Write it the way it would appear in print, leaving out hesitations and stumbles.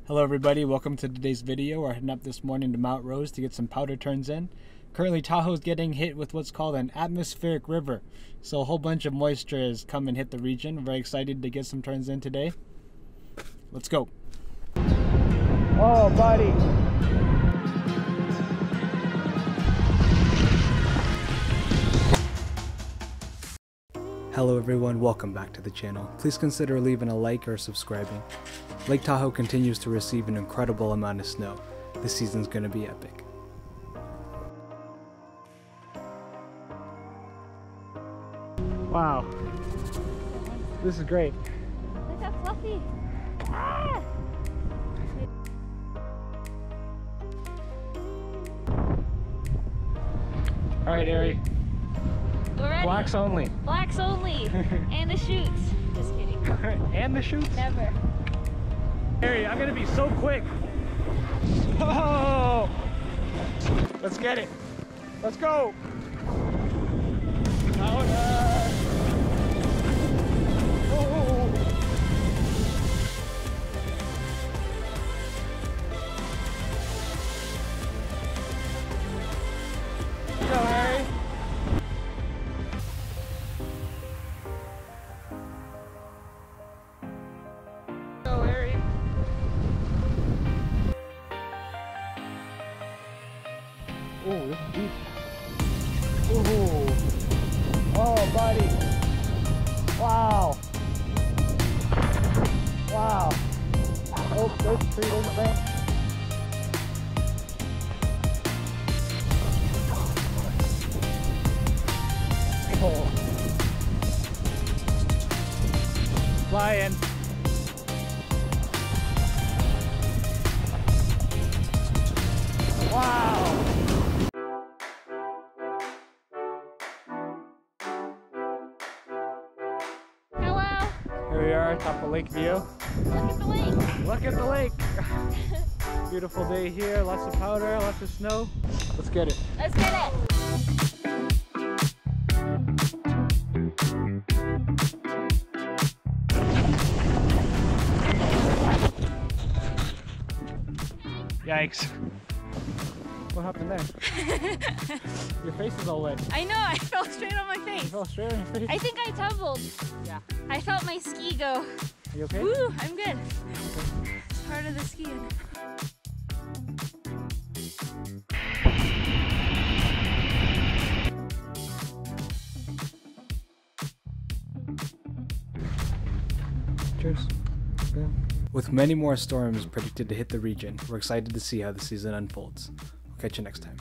Hello everybody, welcome to today's video. We're heading up this morning to Mount Rose to get some powder turns in. Currently Tahoe is getting hit with what's called an atmospheric river. So a whole bunch of moisture has come and hit the region. We're very excited to get some turns in today. Let's go. Oh buddy. Hello everyone, welcome back to the channel. Please consider leaving a like or subscribing. Lake Tahoe continues to receive an incredible amount of snow. This season's gonna be epic. Wow, this is great. Look how fluffy. Ah! All right, Ari. We're ready. Blacks only. Blacks only. And the shoots. Just kidding. And the shoots? Never. Ari, I'm gonna be so quick. Oh! Let's get it. Let's go. Powder. Oh. Go, Ari. Go, Ari. Oh, this is deep. Ooh. Oh, buddy. Wow. Wow. Oh, there's a tree, there's a branch. Oh. Flying. Wow. Hello. Here we are, top of Lake View. Look at the lake. Look at the lake. Beautiful day here, lots of powder, lots of snow. Let's get it. Let's get it. Yikes. What happened there? Your face is all wet. I know, I fell straight on my You face. fell straight on your face? I think I tumbled. Yeah. I felt my ski go. Are you okay? Woo, I'm good. It's part of the skiing. Cheers. Yeah. With many more storms predicted to hit the region, we're excited to see how the season unfolds. We'll catch you next time.